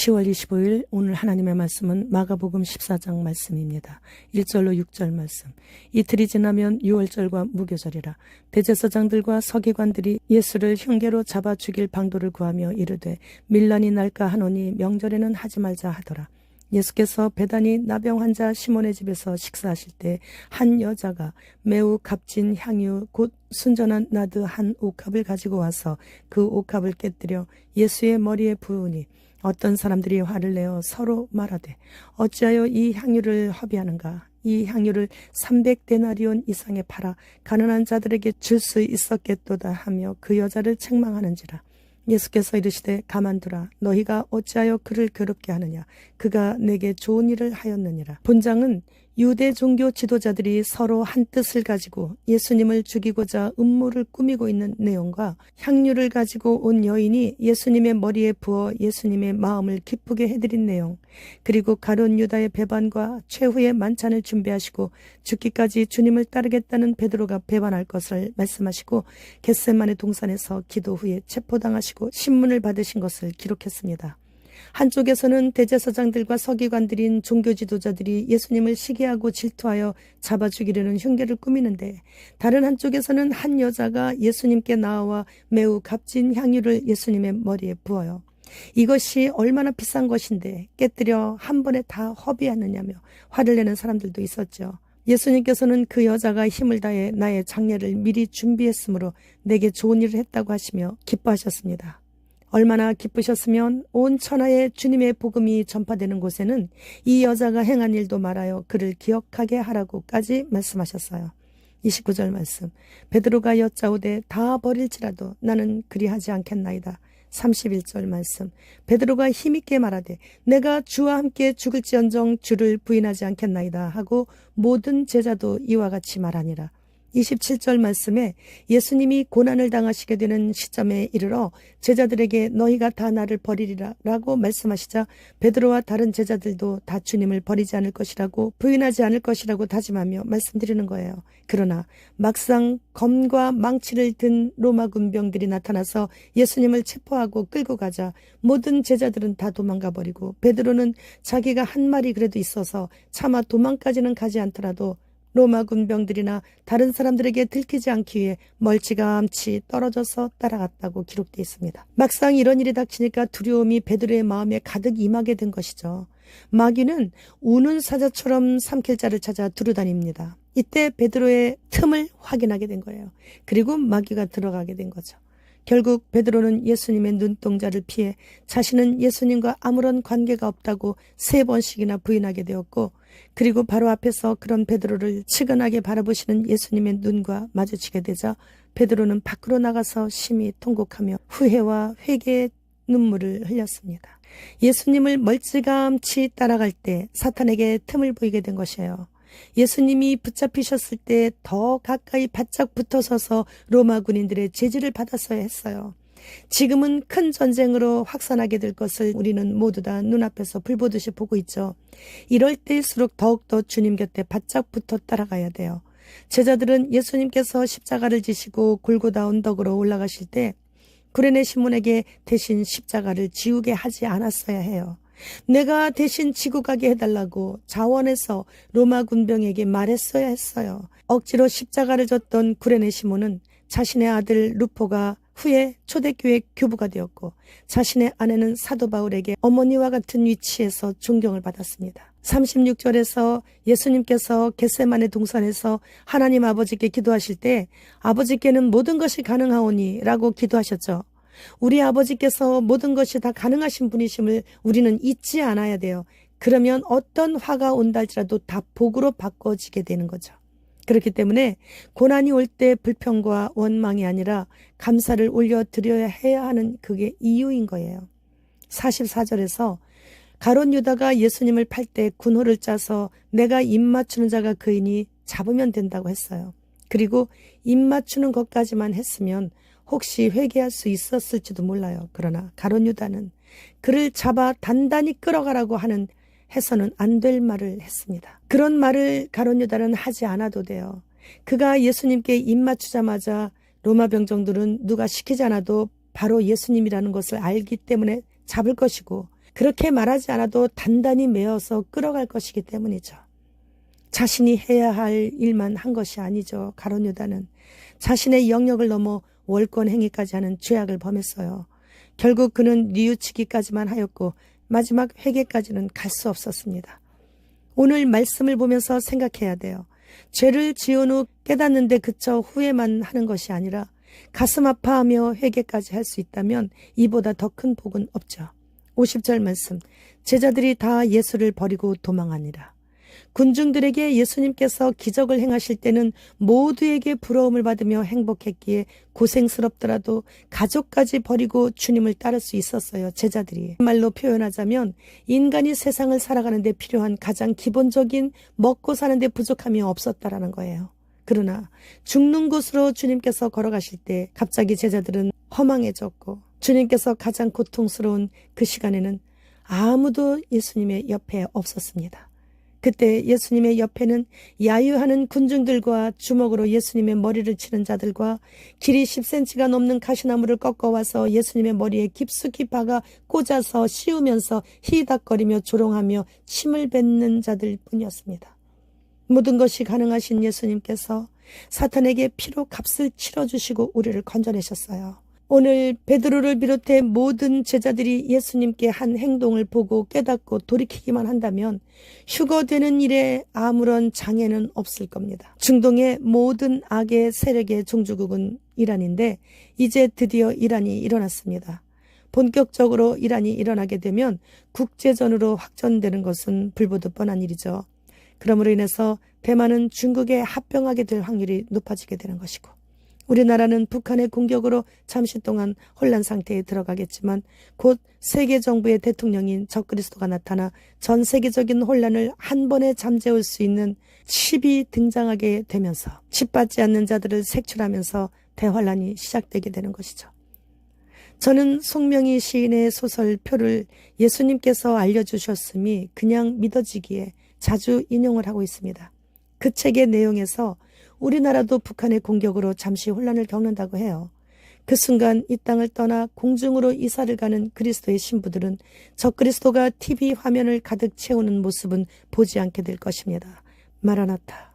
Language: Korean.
10월 25일 오늘 하나님의 말씀은 마가복음 14장 말씀입니다. 1절로 6절 말씀. 이틀이 지나면 유월절과 무교절이라. 대제사장들과 서기관들이 예수를 흉계로 잡아 죽일 방도를 구하며 이르되 밀란이 날까 하노니 명절에는 하지 말자 하더라. 예수께서 베다니 나병 환자 시몬의 집에서 식사하실 때 한 여자가 매우 값진 향유 곧 순전한 나드 한 옥합을 가지고 와서 그 옥합을 깨뜨려 예수의 머리에 부으니 어떤 사람들이 화를 내어 서로 말하되 어찌하여 이 향유를 허비하는가? 이 향유를 300데나리온 이상에 팔아 가난한 자들에게 줄 수 있었겠도다 하며 그 여자를 책망하는지라. 예수께서 이르시되 가만두라. 너희가 어찌하여 그를 괴롭게 하느냐? 그가 내게 좋은 일을 하였느니라. 본장은 유대 종교 지도자들이 서로 한 뜻을 가지고 예수님을 죽이고자 음모를 꾸미고 있는 내용과 향유를 가지고 온 여인이 예수님의 머리에 부어 예수님의 마음을 기쁘게 해드린 내용, 그리고 가룟 유다의 배반과 최후의 만찬을 준비하시고 죽기까지 주님을 따르겠다는 베드로가 배반할 것을 말씀하시고 겟세마네 동산에서 기도 후에 체포당하시고 신문을 받으신 것을 기록했습니다. 한쪽에서는 대제사장들과 서기관들인 종교 지도자들이 예수님을 시기하고 질투하여 잡아 죽이려는 흉계를 꾸미는데, 다른 한쪽에서는 한 여자가 예수님께 나와 매우 값진 향유를 예수님의 머리에 부어요. 이것이 얼마나 비싼 것인데 깨뜨려 한 번에 다 허비하느냐며 화를 내는 사람들도 있었죠. 예수님께서는 그 여자가 힘을 다해 나의 장례를 미리 준비했으므로 내게 좋은 일을 했다고 하시며 기뻐하셨습니다. 얼마나 기쁘셨으면 온 천하에 주님의 복음이 전파되는 곳에는 이 여자가 행한 일도 말하여 그를 기억하게 하라고까지 말씀하셨어요. 29절 말씀. 베드로가 여짜오되 다 버릴지라도 나는 그리하지 않겠나이다. 31절 말씀. 베드로가 힘있게 말하되 내가 주와 함께 죽을지언정 주를 부인하지 않겠나이다 하고 모든 제자도 이와 같이 말하니라. 27절 말씀에 예수님이 고난을 당하시게 되는 시점에 이르러 제자들에게 너희가 다 나를 버리리라 라고 말씀하시자 베드로와 다른 제자들도 다 주님을 버리지 않을 것이라고 부인하지 않을 것이라고 다짐하며 말씀드리는 거예요. 그러나 막상 검과 망치를 든 로마 군병들이 나타나서 예수님을 체포하고 끌고 가자 모든 제자들은 다 도망가 버리고 베드로는 자기가 한 말이 그래도 있어서 차마 도망까지는 가지 않더라도 로마 군병들이나 다른 사람들에게 들키지 않기 위해 멀찌감치 떨어져서 따라갔다고 기록되어 있습니다. 막상 이런 일이 닥치니까 두려움이 베드로의 마음에 가득 임하게 된 것이죠. 마귀는 우는 사자처럼 삼킬 자를 찾아 두루다닙니다. 이때 베드로의 틈을 확인하게 된 거예요. 그리고 마귀가 들어가게 된 거죠. 결국 베드로는 예수님의 눈동자를 피해 자신은 예수님과 아무런 관계가 없다고 3번씩이나 부인하게 되었고, 그리고 바로 앞에서 그런 베드로를 측은하게 바라보시는 예수님의 눈과 마주치게 되자 베드로는 밖으로 나가서 심히 통곡하며 후회와 회개의 눈물을 흘렸습니다. 예수님을 멀찌감치 따라갈 때 사탄에게 틈을 보이게 된 것이에요. 예수님이 붙잡히셨을 때 더 가까이 바짝 붙어서서 로마 군인들의 제지를 받았어야 했어요. 지금은 큰 전쟁으로 확산하게 될 것을 우리는 모두 다 눈앞에서 불보듯이 보고 있죠. 이럴 때일수록 더욱더 주님 곁에 바짝 붙어 따라가야 돼요. 제자들은 예수님께서 십자가를 지시고 골고다 언덕으로 올라가실 때 구레네 시몬에게 대신 십자가를 지우게 하지 않았어야 해요. 내가 대신 지고 가게 해달라고 자원해서 로마 군병에게 말했어야 했어요. 억지로 십자가를 졌던 구레네 시몬은 자신의 아들 루포가 후에 초대교회 교부가 되었고 자신의 아내는 사도 바울에게 어머니와 같은 위치에서 존경을 받았습니다. 36절에서 예수님께서 겟세마네 동산에서 하나님 아버지께 기도하실 때 아버지께는 모든 것이 가능하오니 라고 기도하셨죠. 우리 아버지께서 모든 것이 다 가능하신 분이심을 우리는 잊지 않아야 돼요. 그러면 어떤 화가 온다 할지라도 다 복으로 바꿔지게 되는 거죠. 그렇기 때문에 고난이 올 때 불평과 원망이 아니라 감사를 올려드려야 해야 하는 그게 이유인 거예요. 44절에서 가룟 유다가 예수님을 팔 때 군호를 짜서 내가 입 맞추는 자가 그이니 잡으면 된다고 했어요. 그리고 입 맞추는 것까지만 했으면 혹시 회개할 수 있었을지도 몰라요. 그러나 가룟 유다는 그를 잡아 단단히 끌어가라고 하는 해서는 안 될 말을 했습니다. 그런 말을 가룟 유다는 하지 않아도 돼요. 그가 예수님께 입 맞추자마자 로마 병정들은 누가 시키지 않아도 바로 예수님이라는 것을 알기 때문에 잡을 것이고 그렇게 말하지 않아도 단단히 메어서 끌어갈 것이기 때문이죠. 자신이 해야 할 일만 한 것이 아니죠. 가룟 유다는 자신의 영역을 넘어 월권 행위까지 하는 죄악을 범했어요. 결국 그는 뉘우치기까지만 하였고 마지막 회개까지는 갈 수 없었습니다. 오늘 말씀을 보면서 생각해야 돼요. 죄를 지은 후 깨닫는데 그쳐 후회만 하는 것이 아니라 가슴 아파하며 회개까지 할 수 있다면 이보다 더 큰 복은 없죠. 50절 말씀, 제자들이 다 예수를 버리고 도망하니라. 군중들에게 예수님께서 기적을 행하실 때는 모두에게 부러움을 받으며 행복했기에 고생스럽더라도 가족까지 버리고 주님을 따를 수 있었어요. 제자들이. 말로 표현하자면 인간이 세상을 살아가는데 필요한 가장 기본적인 먹고 사는데 부족함이 없었다라는 거예요. 그러나 죽는 곳으로 주님께서 걸어가실 때 갑자기 제자들은 허망해졌고 주님께서 가장 고통스러운 그 시간에는 아무도 예수님의 옆에 없었습니다. 그때 예수님의 옆에는 야유하는 군중들과 주먹으로 예수님의 머리를 치는 자들과 길이 10cm가 넘는 가시나무를 꺾어와서 예수님의 머리에 깊숙이 박아 꽂아서 씌우면서 히닥거리며 조롱하며 침을 뱉는 자들 뿐이었습니다. 모든 것이 가능하신 예수님께서 사탄에게 피로 값을 치러주시고 우리를 건져내셨어요. 오늘 베드로를 비롯해 모든 제자들이 예수님께 한 행동을 보고 깨닫고 돌이키기만 한다면 휴거되는 일에 아무런 장애는 없을 겁니다. 중동의 모든 악의 세력의 종주국은 이란인데 이제 드디어 이란이 일어났습니다. 본격적으로 이란이 일어나게 되면 국제전으로 확전되는 것은 불보듯 뻔한 일이죠. 그러므로 인해서 대만은 중국에 합병하게 될 확률이 높아지게 되는 것이고 우리나라는 북한의 공격으로 잠시 동안 혼란 상태에 들어가겠지만 곧 세계 정부의 대통령인 적그리스도가 나타나 전 세계적인 혼란을 한 번에 잠재울 수 있는 칩이 등장하게 되면서 칩받지 않는 자들을 색출하면서 대환란이 시작되게 되는 것이죠. 저는 송명희 시인의 소설 표를 예수님께서 알려주셨음이 그냥 믿어지기에 자주 인용을 하고 있습니다. 그 책의 내용에서 우리나라도 북한의 공격으로 잠시 혼란을 겪는다고 해요. 그 순간 이 땅을 떠나 공중으로 이사를 가는 그리스도의 신부들은 적그리스도가 TV 화면을 가득 채우는 모습은 보지 않게 될 것입니다. 마라나타.